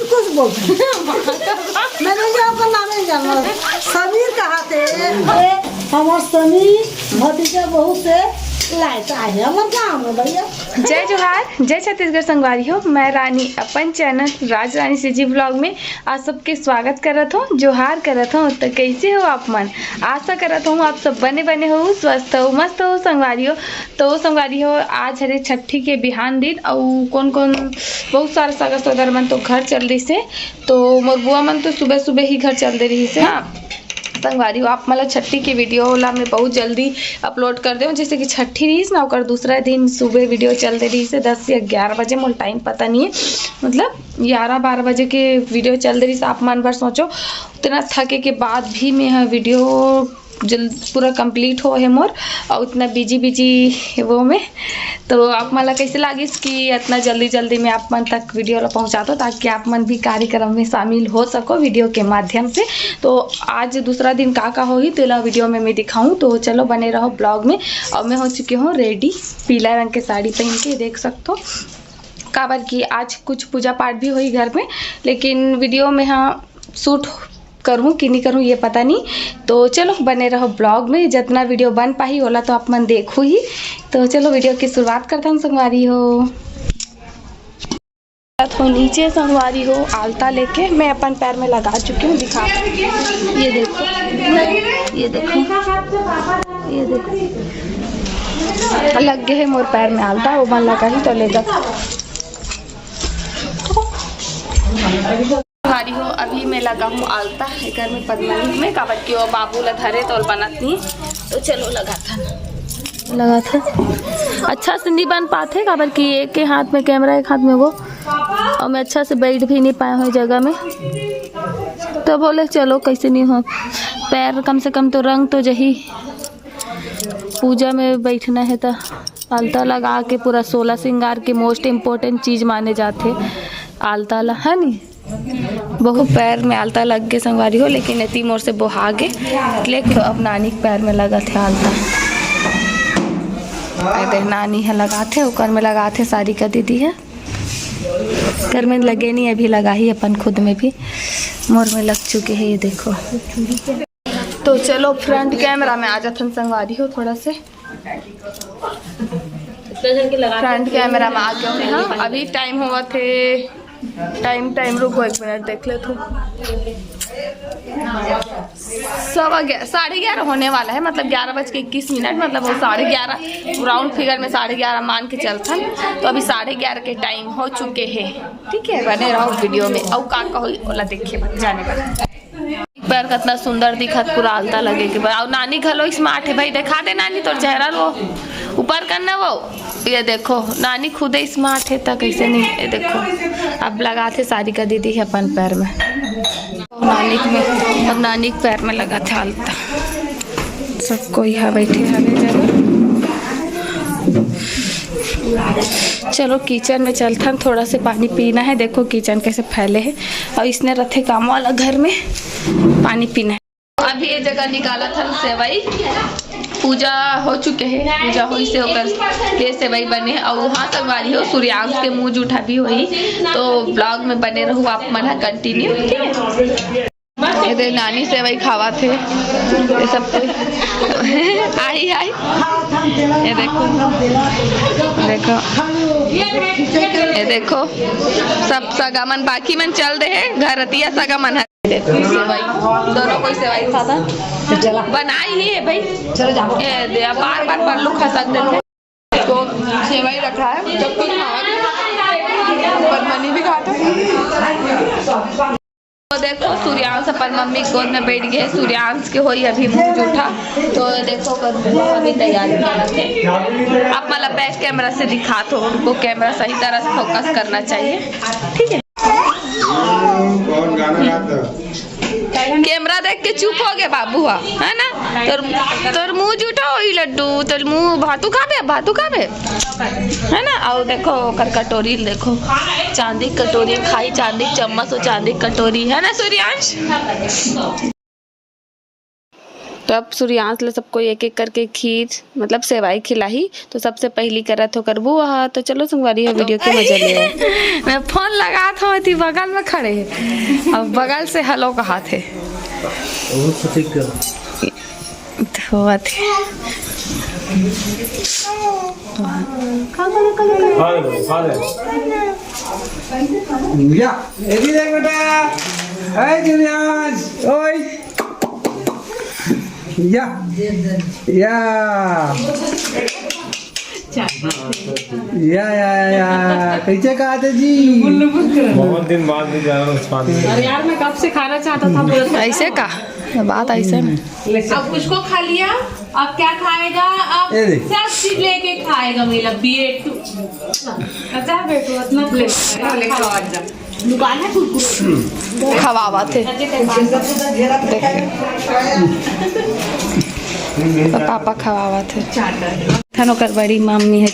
कुछ बोलते मैंने आपका नाम नहीं जाना। समीर कहा थे हमारे समीर भतीजा बहू से जय जोहार, जय छत्तीसगढ़ संगवारी हो। मैं रानी अपन चैनल राज रानी सीजी ब्लॉग में आप सबके स्वागत करत हूँ, जोहार करत हूँ। तो कैसे हो आप मन? आशा करत हूँ आप सब बने हो, स्वस्थ हो, मस्त हो संगवारी हो। तो संगवारी हो, आज हरे छठी के बिहान दिन और कौन कौन बहुत सारा सगा सगर मन तो घर चल रही से, तो मोर बुआ मन तो सुबह सुबह ही घर चल दे रही से। हाँ संगवारी हो, आप मतलब छठी की वीडियो ला मैं बहुत जल्दी अपलोड कर दे, जैसे कि छठी रही ना और दूसरा दिन सुबह वीडियो चल दे रही से 10 या 11 बजे, मोल टाइम पता नहीं है, मतलब 11-12 बजे के वीडियो चल दे रही से। आप मन भर सोचो उतना थके के बाद भी मैं वीडियो जल्द पूरा कंप्लीट हो है मोर, और इतना बिजी वो में। तो आप मला कैसे लगी कि इतना जल्दी में आप मन तक वीडियो ला पहुंचा दो, ताकि आप मन भी कार्यक्रम में शामिल हो सको वीडियो के माध्यम से। तो आज दूसरा दिन का होगी तो ला वीडियो में मैं दिखाऊं, तो चलो बने रहो ब्लॉग में। और मैं हो चुकी हूँ रेडी, पीला रंग के साड़ी पहन के, देख सकते हो। काबर की आज कुछ पूजा पाठ भी हुई घर में, लेकिन वीडियो में हाँ शूट करूँ कि नहीं करूँ ये पता नहीं। तो चलो बने रहो ब्लॉग में, जितना वीडियो बन पाई होला तो आप मन देखो ही। तो चलो वीडियो की शुरुआत करता हूँ संगवारी हो। तो नीचे संगवारी हो आलता लेके मैं अपन पैर में लगा चुकी हूँ, दिखा ये देखो, ये देखो, ये देखो लग गए है मोर पैर में आलता, वो मन लगा ही तो लेगा। हो अभी मैं लगा हूँ आलता घर में पद्मनी में, काबर की वो बाबू ला धरे तो बनत नहीं, तो चलो लगा था अच्छा से नहीं बन पाते, काबर की एक के हाथ में कैमरा एक हाथ में वो, और मैं अच्छा से बैठ भी नहीं पाया हूँ जगह में। तो बोले चलो कैसे नहीं हो, पैर कम से कम तो रंग तो जही, पूजा में बैठना है तो आलता लगा के पूरा 16 श्रृंगार के मोस्ट इम्पोर्टेंट चीज़ माने जाते आलता ला, है नी। बहुत पैर में आलता लग गए संगवारी हो, लेकिन इतनी मोर से बोहा गे, लेकिन अब नानी के पैर में लगा थे आलता। नानी है लगाते, ऊपर में लगाते सारी का दीदी है, घर में लगे नहीं अभी लगा ही अपन खुद में भी मोर में लग चुके हैं, ये देखो। तो चलो फ्रंट कैमरा में आ जाते संगवारी हो, थोड़ा से फ्रंट कैमरा में आ गए। हाँ अभी टाइम हुआ थे, टाइम रुको 1 मिनट देख ले तू, 11:30 होने वाला है, मतलब 11:21, मतलब वो 11:30 राउंड फिगर में 11:30 मान के चलता। तो अभी 11:30 के टाइम हो चुके हैं, ठीक है। बने रहो वीडियो में, और का हो बोला देखिए जाने पर पैर कितना सुंदर दिखत, पूरा आलता लगे के। और नानी घलो स्मार्ट है भाई, दिखा दे नानी तोर चेहरा वो ऊपर करना, वो ये देखो नानी खुद ही स्मार्ट है, तो कैसे नहीं। ये देखो अब लगाते सारी का दीदी है अपन पैर में, नानी में अब नानी के पैर में लगा था आलता। सबको यहाँ बैठे हैं, चलो किचन में चलता हम, थोड़ा से पानी पीना है। देखो किचन कैसे फैले है, और इसने रखे काम वाला घर में पानी पीना है। अभी ये जगह निकाला था सेवई, पूजा हो चुके हैं, पूजा हुई से होकर के सेवई बने, और वहाँ तक वाली हो सूर्यांश के मुँह जूठा भी हुई। तो ब्लॉग में बने रहो आप मन कंटिन्यू, ठीक है। ये नानी सेवई खावा थे, ये सब कोई आई ये देखो ये देखो सब सगा मन बाकी मन चल रहे हैं, घरतिया सगा मन है। देखो सेवई दोनों कोई सेवई खाता बनाई ही है भाई, बार पल्लू खा सकते। तो सेवई रखा है, जब कोई मनी भी खाता। तो देखो सूर्यांश अपन मम्मी गोद में बैठ गए, सूर्यांश के होई अभी मुँह जूठा। तो देखो अभी तैयारी आप मतलब बैक कैमरा से दिखा, तो उनको कैमरा सही तरह से फोकस करना चाहिए, ठीक है। कैमरा देख के चुप हो गए बाबू, है ना। तोर मुँह जूठा हो लड्डू, तोर मुँह भातू खाबे है ना। और देखो कर कटोरी देखो, चांदी कटोरी खाई, चांदी चम्मच और चांदी कटोरी, है ना सूर्यांश। तो अब सूर्यांश ले सबको एक एक करके खीर मतलब सेवाई खिलाई। तो सबसे पहली करत हो करबू वहाँ। तो चलो संगवारी हो वीडियो के मजा ले। मैं फोन लगा था थी बगल में खड़े है और बगल से हेलो कहा थे धोआ थे। या एदी देख बेटा ए सूर्यांश ओए या या कैसे कहा थे जी? बहुत दिन बाद भी जा रहा हूँ। अरे यार मैं कब से खाना चाहता था पूरा। ऐसे का बात ऐसे में। अब उसको खा लिया, अब क्या खाएगा? अब ये देख। सब चीज लेके खाएगा मेरा बेटू। अच्छा बेटू इतना प्लेट दुकान है कुछ खवावा थे तो पापा खवावा थे। थानो कर बड़ी मम्मी है।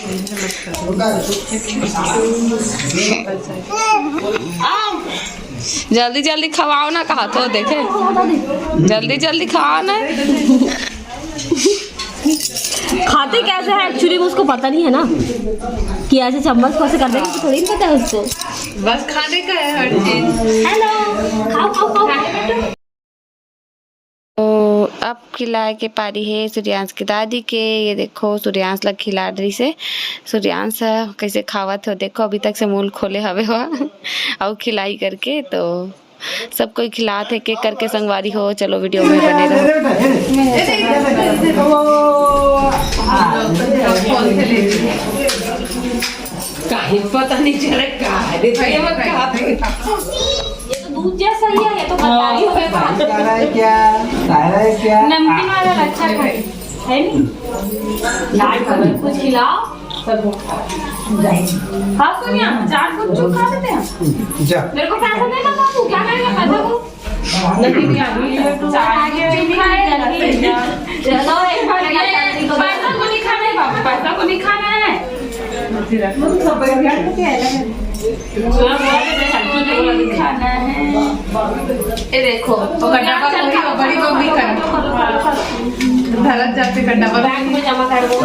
जल्दी जल्दी खवाओ ना कहा तो देखे जल्दी जल्दी खाओ ना। खाते कैसे है एक्चुअली उसको पता नहीं है ना कि ऐसे चम्मच को ऐसे कर देंगे तो थोड़ी पता है उसको। बस खाने का है हर चीज। हेलो खाओ खाओ खाओ। तो अब खिलाए के पारी है सूर्यांश की दादी के। ये देखो सूर्यांश लग खिला रही से। सूर्यांश कैसे खावत हो देखो अभी तक से मूल खोले हवे हुआ और खिलाई करके। तो सब कोई खिलाते एक एक करके संगवारी हो। चलो वीडियो में बने पता नहीं चले ये तो दूध जैसा ही है, ये तो खट्टाई हो क्या नमकीन वाला अच्छा है नहीं लाल कलर कुछ खिलाओ। हाँ सोनिया चाट कुछ जो खा लेते हैं। जा मेरे को पैसा देना बाबू क्या करेगा पैसा को चलो एक बार पैसा को नहीं खाना है बाबू पैसा को नहीं खाना है। खाना है ये देखो बड़ी गोभी का धरत जाते का डब्बा बैंक में जमा कर दो।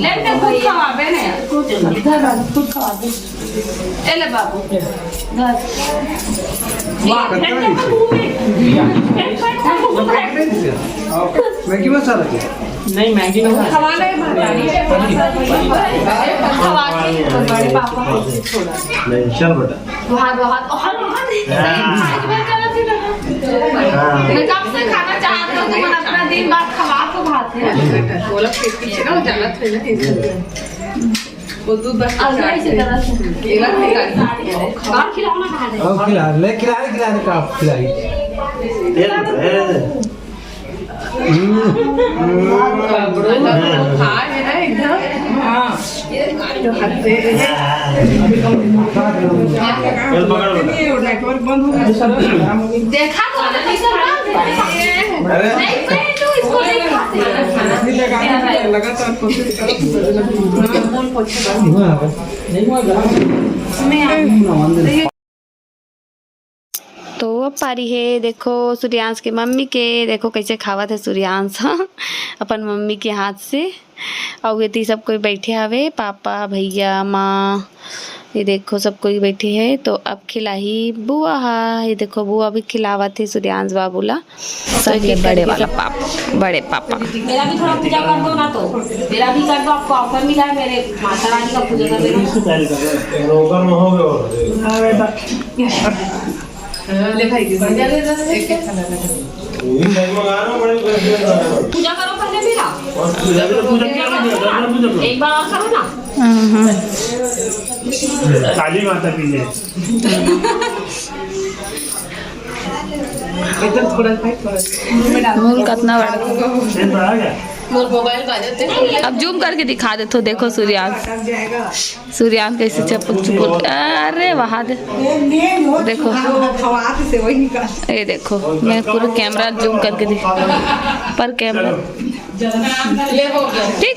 लेते खुद खवाबे ने खुद खवा दे। एले बाबू मैगी मसाला क्या? नहीं मैगी नहीं खवाने खवा के बड़े पापा को थोड़ा नहीं चल बेटा बहुत बहुत मैं कब से खाना चाहती हूँ तुम अपना दिन बाद खवा को खाते हैं। बोला पीछे ना जाना था वो दूध बस केला और खिलौना कहाँ है? और खिलाने का आप खिलाई खा है ना एकदम। हाँ जो खाते नेटवर्क बंद हो गया देखा तो नहीं तो इसको नहीं खाते लगातार कोशिश करो। तो अब पारी है देखो सूर्यांश के मम्मी के। देखो कैसे खावत है सूर्यांश अपन मम्मी के हाथ से। और ये सब कोई बैठे हवे पापा भैया माँ। ये देखो सब कोई बैठे है। तो अब खिलाई बुआ। ये देखो बुआ भी खिलावत है सूर्यांश बाबूला। सब ये बड़े वाला पापा बड़े पापा। मेरा भी थोड़ा पूजा कर दो ना तो मेरा भी कर दो। आपको ऑफर मिला है मेरे माता रानी का पूजा कर देना। ले भाई पूजा करो पहले मेरा एक बार और करो ना। काली माता की जय। इधर थोड़ा थोड़ा मूल कितना बड़ा मोर मोबाइल बाजते अब जूम करके दिखा दे। तो देखो सूर्यांश कैसे चपक चुपक। अरे वहाँ दे देखो ये देखो मैं पूरा कैमरा जूम करके दिखा पर कैमरा ले हो गया ठीक।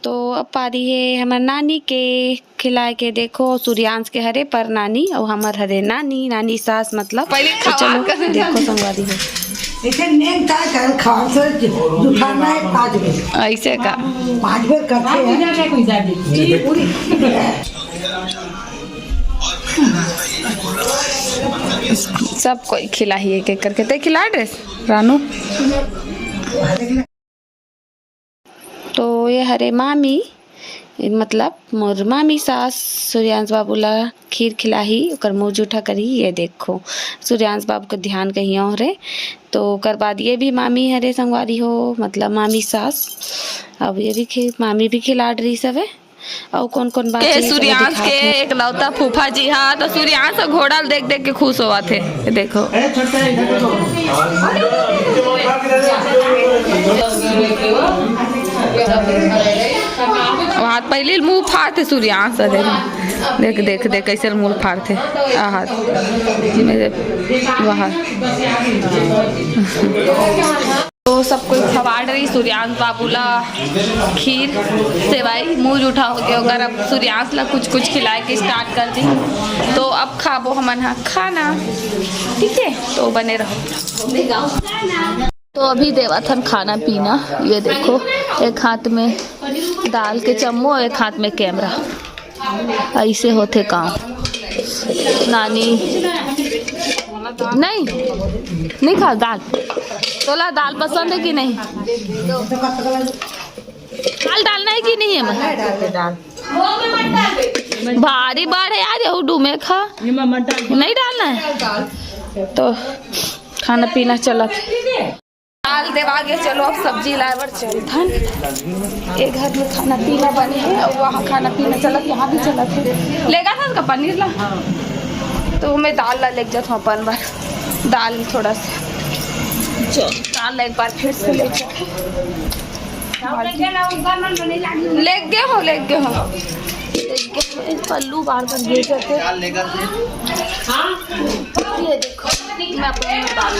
तो अब पारी है हमार नानी के खिलाए के। देखो सूर्यांश के हरे पर नानी और हमार हरे नानी, नानी सास मतलब। पहले तो खवा चलो कर देखो संगवारी है इसे नेम काय कर खाओ से दुखाना है 5 बजे। ऐसे का 5 बजे करते हैं पूरी। सब कोई खिला ही एक एक करके। ते खिला ड्रेस रानू। तो ये हरे मामी मतलब मोर मामी सास सूर्यांश बाबू ला खीर खिलाही ओकर मुँह जूठा करी। ये देखो सूर्यांश बाबू का ध्यान कहीं और है। तो ओकर बाद ये भी मामी हरे संगवारी हो मतलब मामी सास। अब ये भी मामी भी खिला रही सब है। और कौन कौन बात के सूर्यांश के एक लौता फूफा जी। हाँ तो सूर्यांश और घोड़ा देख देख के खुश हुआ थे। ये देखो हाथ पहले मुंह फाड़ थे सूर्यांश। देख देख देख कैसे मुंह फाड़ थे हाथ मेरे वहाँ। तो सब कोई खवाड़ रही सूर्यांश बाबूला खीर सेवाई मुँह जूठा हो गया। अगर अब सूर्यांश ला कुछ कुछ खिलाए के स्टार्ट कर दी तो अब खाबो हमन हाँ खाना। ठीक है तो बने रहो। तो अभी देवत हम खाना पीना। ये देखो एक हाथ में दाल के चम्मो एक हाथ में कैमरा। ऐसे होते काम। नानी नहीं खा दाल। तोला दाल पसंद है कि नहीं? दाल डालना है कि नहीं है? भारी बाढ़ है यार यहू डूमे खा नहीं डालना है। तो खाना पीना चला दाल देवा के चलो अब सब्जी लाए चल थन। एक घर में खाना पीना बने है और वहाँ खाना पीना चलत यहाँ भी चलत है। लेगा था उसका पनीर ला तो मैं दाल ला लेके जाता हूँ अपन बार। दाल थोड़ा सा दाल एक बार फिर से ले गए हो पल्लू बार बार गिर जाते। ये देखो मैं अपने में डाल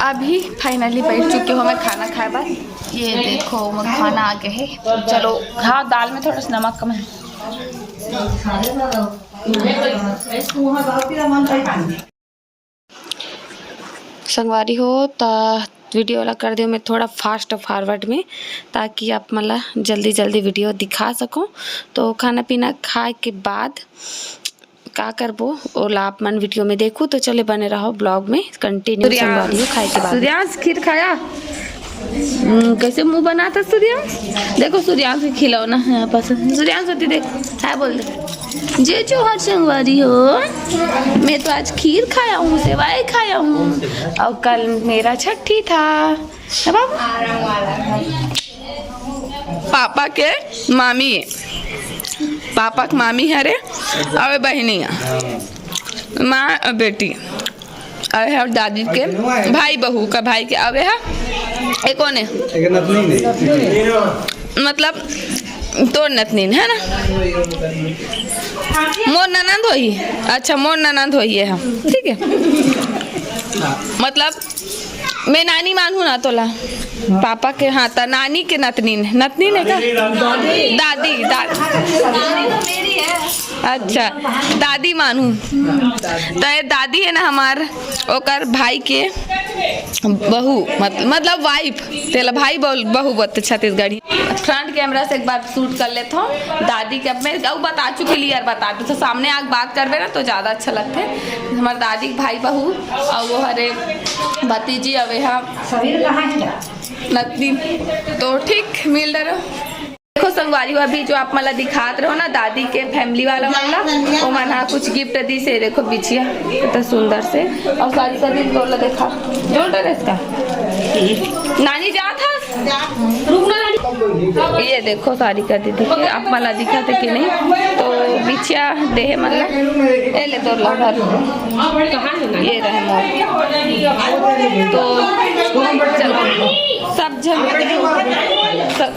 अभी फाइनली बैठ चुकी हूँ मैं खाना खाए बाद। ये देखो मैं खाना आ गया है। चलो हाँ दाल में थोड़ा सा नमक कम है। संगवारी हो ता वीडियो वाला कर दियो मैं थोड़ा फास्ट फॉरवर्ड में ताकि आप मतलब जल्दी जल्दी वीडियो दिखा सको। तो खाना पीना खाए के बाद का करबो और आप मन वीडियो में देखो। तो चले बने रहो ब्लॉग में कंटिन्यू। संगवारी हो खाए के बाद सूर्यांश खीर खाया कैसे मुंह बनाता सूर्यांश। देखो सूर्यांश के खिलौना है पसंद। सूर्यांश होती देख है बोल दे जे जो हर संगवारी हो मैं तो आज खीर खाया हूँ सेवाई खाया हूँ और कल मेरा छठी था। बाबू पापा के मामी पापा की मामी हरे और बहनिया माँ और बेटी अवे है दादी के भाई बहू का भाई के अवे है एक कौन है मतलब तो नतनीन है ना मोर ननंद होई। अच्छा मोर ननंद होई है हम ठीक है। मतलब मैं नानी मानू ना तोला पापा के हाँ ता नानी के नतनीन है क्या दादी दादी अच्छा दादी मानू तो ये दादी है ना हमार ओकर भाई के बहू मतलब वाइफ तेला भाई बहू बोलते छत्तीसगढ़ी। फ्रंट कैमरा से एक बार शूट कर लेता हूँ दादी के। अब मैं बता चुकी क्लियर बता दू तो सामने आग बात करवे ना तो ज़्यादा अच्छा लगता है। हमारे दादी के भाई बहू और वो हरे भतीजी अवे नतनी तो ठीक मिल रहे। देखो संगवारी अभी जो आप मला दिखाते रहो ना दादी के फैमिली वाला मामला वो मना कुछ गिफ्ट दी से देखो बिछिया इतना सुंदर से और सारी सारी बोला देखा जो ड्रेस का नानी जा था ये देखो सारी का दीदी के आप मला दिखाते कि नहीं तो बिछिया देहे मतलब ए ले तो लहर ये रहे मोर तो चलो सब जन सब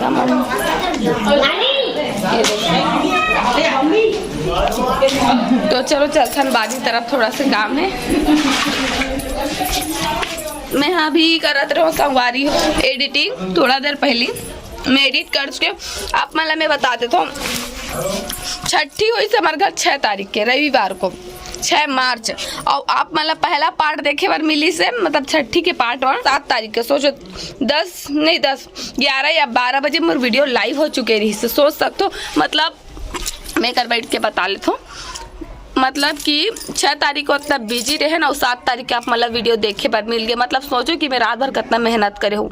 तो चलो चलथन बाजी तरफ थोड़ा सा काम है। मैं अभी करत रहो संगवारी एडिटिंग। थोड़ा देर पहले मैं एडिट करके आप मतलब मैं बता देता हूँ। छठी हुई से हमारे घर 6 तारीख के रविवार को 6 मार्च, और आप मतलब पहला पार्ट देखे बार मिली से मतलब छठी के पार्ट 7 तारीख के। सोचो 10 नहीं 10 11 या 12 बजे मेरे वीडियो लाइव हो चुके रही से सोच सकते हो। मतलब मैं कर बैठ के बता लेता हूँ मतलब कि 6 तारीख को इतना बिजी रहे ना, और 7 तारीख के आप मतलब वीडियो देखे पर मिल गया। मतलब सोचो कि मैं रात भर कितना मेहनत करे हूँ,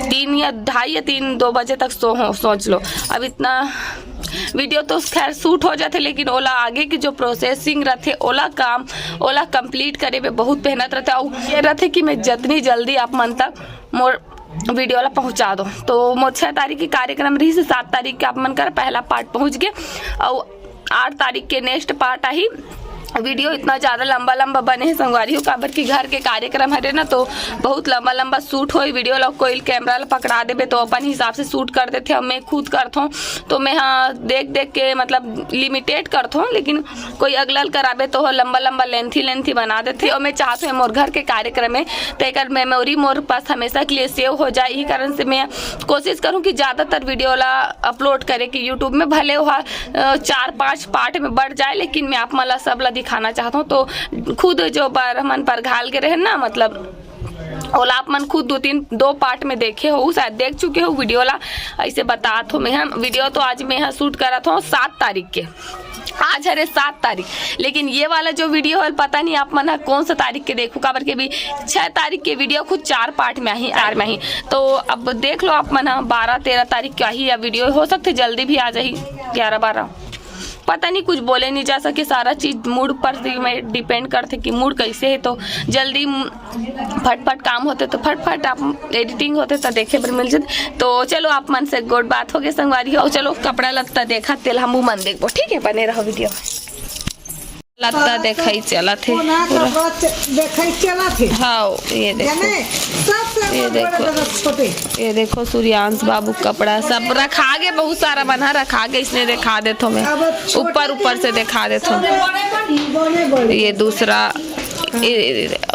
3 या 2:30 या 3-2 बजे तक सोच लो। अब इतना वीडियो तो खैर शूट हो जाते, लेकिन ओला आगे की जो प्रोसेसिंग रहते ओला कंप्लीट करे में बहुत मेहनत रहते। और ये रहते कि मैं जितनी जल्दी आप मन तक मोर वीडियो ला पहुँचा दो। तो मोर 6 तारीख की कार्यक्रम रही से 7 तारीख के आप मन कर पहला पार्ट पहुँच गए, और 8 तारीख के नेक्स्ट पार्ट आई। वीडियो इतना ज़्यादा लंबा बने हैं संगवारी हो, काबर की घर के कार्यक्रम है ना, तो बहुत लंबा शूट हो। वीडियो लोग कोई कैमरा पकड़ा देवे तो अपन हिसाब से शूट कर देते। हम मैं खुद करता हूँ तो मैं हाँ देख के मतलब लिमिटेड करता हूँ, लेकिन कोई अगलल करावे तो लंबा लेंथी बना देते। और मैं चाहती हूँ मोर घर के कार्यक्रम में तेकर मेमोरी मोर पास हमेशा के लिए सेव हो जाए। यही कारण से मैं कोशिश करूँ कि ज़्यादातर वीडियो ला अपलोड करे कि यूट्यूब में भले वहाँ 4-5 पार्ट में बढ़ जाए, लेकिन मैं आप मला सब ला दिखाना चाहता हूँ। तो खुद जो पर मन पर घाल के रहे ना, मतलब ओला आप मन खुद 2 पार्ट में देखे हो, शायद देख चुके हो वीडियो ला। ऐसे बात हो मैं वीडियो तो आज मैं शूट करा था 7 तारीख के। आज है 7 तारीख, लेकिन ये वाला जो वीडियो है पता नहीं आप मन कौन सा तारीख के देखो, काबर के भी 6 तारीख के वीडियो खुद 4 पार्ट में आई 4 में ही। तो अब देख लो आप मन 12-13 तारीख का ही वीडियो हो सकते, जल्दी भी आ जाए 11-12। पता नहीं कुछ बोले नहीं जा सके, सारा चीज़ मूड पर डिपेंड करते कि मूड कैसे है। तो जल्दी फटफट काम होते तो फटफट आप एडिटिंग होते तो देखे पर मिल जाते। तो चलो आप मन से गुड बात हो गई संगवारी हो। चलो कपड़ा लत्ता देखा तेल हम मन देखो, ठीक है बने रहो वीडियो। लत्ता देखा ही चला थे हाँ ये देखो सूर्यांश बाबू कपड़ा सब रखा गे, बहुत सारा बना रखा गे। इसने दिखा देता हूँ मैं ऊपर से दिखा देता हूँ। ये दूसरा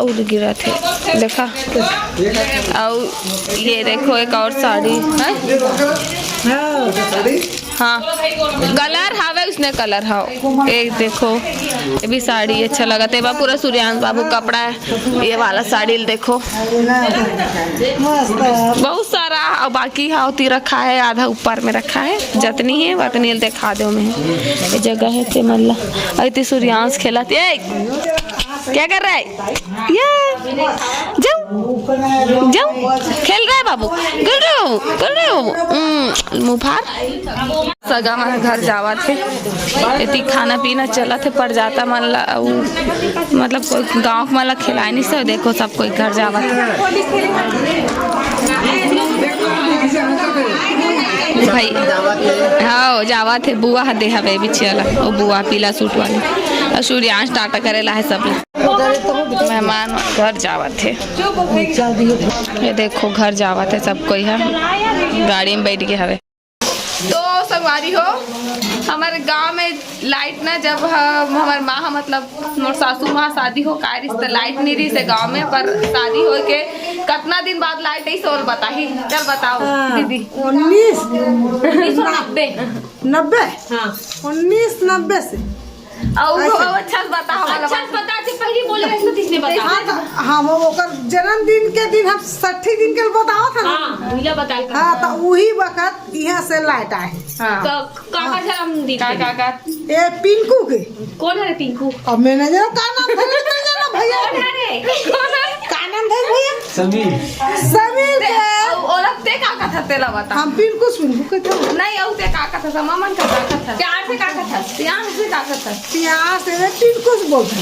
और गिरा थे देखा, और ये देखो एक और साड़ी है हाँ कलर हावे उसने कलर हाँ। एक देखो ये भी साड़ी अच्छा लगा था, पूरा सूर्यांश बाबू कपड़ा है। ये वाला साड़ी देखो बहुत सारा, और बाकी हाथी रखा है, आधा ऊपर में रखा है। जितनी है उतनी दिखा दो मैं। ये जगह है ते मल्ला अति सूर्यांश खेला क्या कर रहा है? जाओ खेल रहा है बाबू, कर रहे हो मुँह फाड़। सगा मन घर जावा थे, इतनी खाना पीना चला थे पर जाता मन ला मतलब कोई गाँव मन ला खिलाए नहीं सब। देखो सब कोई घर जावा भाई हाँ जावा थे। बुआ दे हवे बिछे वाला वो बुआ पीला सूट वाली, और सूर्यांश टाटा करेला है सब मेहमान घर जावा थे। ये देखो घर जावा थे सब कोई है, गाड़ी में बैठ के हवे। तो संगवारी हो हमारे गांव में लाइट ना जब हमारे माँ मतलब मोर सासू माँ शादी हो का रिश्ता लाइट नहीं रही से गांव में, पर शादी हो के कितना दिन बाद लाइट आई सोल बताही। चल बताओ दीदी। 1990 से अच्छा बताओ पहले बोले किसने बताया? हम ओकर जन्मदिन के दिन हम 60 दिन के बताओ था ना। हाँ तो वही वक्त यहाँ से लाइट आए। ये पिंकू के कौन है पिंकू? अब मैंने जरा का नाम भैया का नाम था भैया? समीर के ओलखते का था तेला बता। हम पिंकू के थे नहीं औते का था मामन का था प्यार से का था प्यार से का था प्यार से पिंकू से बोलते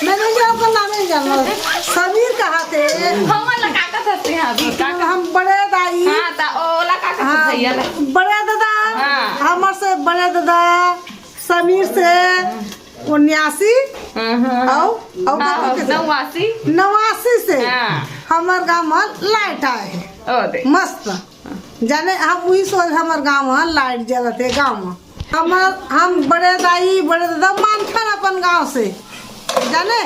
मैंने जरा का नाम नहीं जाना। समीर कहा थे हम लगा का था अभी का हम बड़े दाई। हां ता ओला का था भैया बड़े दादा हमर से बड़े दादा समीर से 79 89 से हमार गाँव में लाइट आए मस्त। जाने हम वही सोच हमार गाँव में लाइट जलते गाँव में। हम बड़े दाई बड़े दादा मानथन अपन गाँव से जाने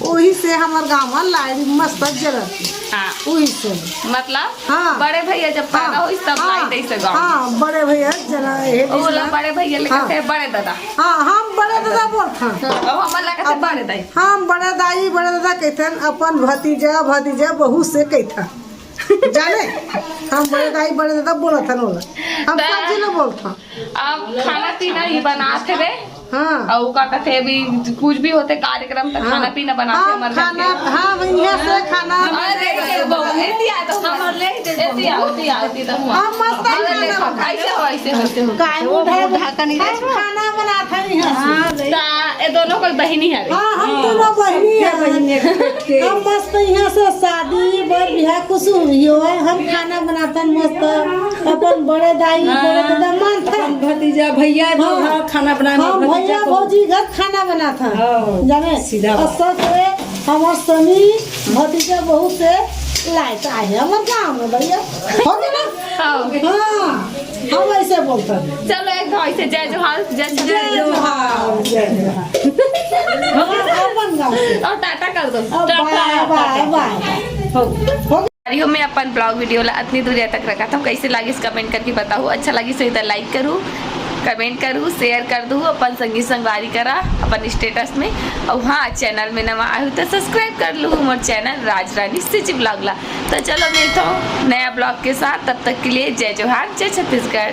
वही से हमार गाँव में लाइट मस्त जरत हाँ वही से मतलब हाँ। बड़े भैया जब पैदा हुई तब लाइट ऐसे गाँव हाँ बड़े भैया जरा ये बोला बड़े भैया लेकर हाँ। थे बड़े दादा हाँ हम बड़े दादा बोलते हैं और हमारे लगा थे बड़े दाई हम बड़े दाई बड़े दादा कहते अपन भतीजा भतीजा बहू से कहता जाने हम बड़े दाई बड़े दादा बोला था हम सब जिला बोलता अब खाना पीना ही बनाते रे हाँ और का कहते अभी कुछ भी होते कार्यक्रम तक खाना पीना बनाते हम खाना हाँ भैया से खाना अरे के बहु एती आ तो हम ले एती आती तो हुआ हम मस्त देखो कैसे हो ऐसे हो काय उठाए ढाका नहीं खाना बनाता है हाँ ता ये दोनों कोई बहिनी है रे हाँ हम दोनों बहनी है हम मस्त यहाँ से शादी बर बिहार कुछ हुई हो हम खाना बनाते हैं मस्त अपन बड़े दाई बड़े दादा मानता भतीजा भैया खाना हम भैया भौजी घर खाना बनाता जाने और सच में हमार समी भतीजा बहू से लाइट आए हमारे गाँव में भैया हो गया ना हाँ हम ऐसे बोलते हैं चलो एक भाई से जय जोहार जय जय जोहार जय जोहार हाँ अपन गाँव से और टाटा कर दो बाय बाय बाय वीडियो में अपन ब्लॉग वीडियो ला इतनी दूर तक रखा था कैसे लगी कमेंट करके बताओ अच्छा लगी सही तो लाइक करूँ कमेंट करूँ शेयर कर दूँ अपन संगी संगवारी करा अपन स्टेटस में और हाँ चैनल में नवा आयु तो सब्सक्राइब कर लूँ हमारे चैनल राज रानी सिजी ब्लॉग ला तो चलो मिलता हूँ नया ब्लॉग के साथ तब तक के लिए जय जोहार जय छत्तीसगढ़।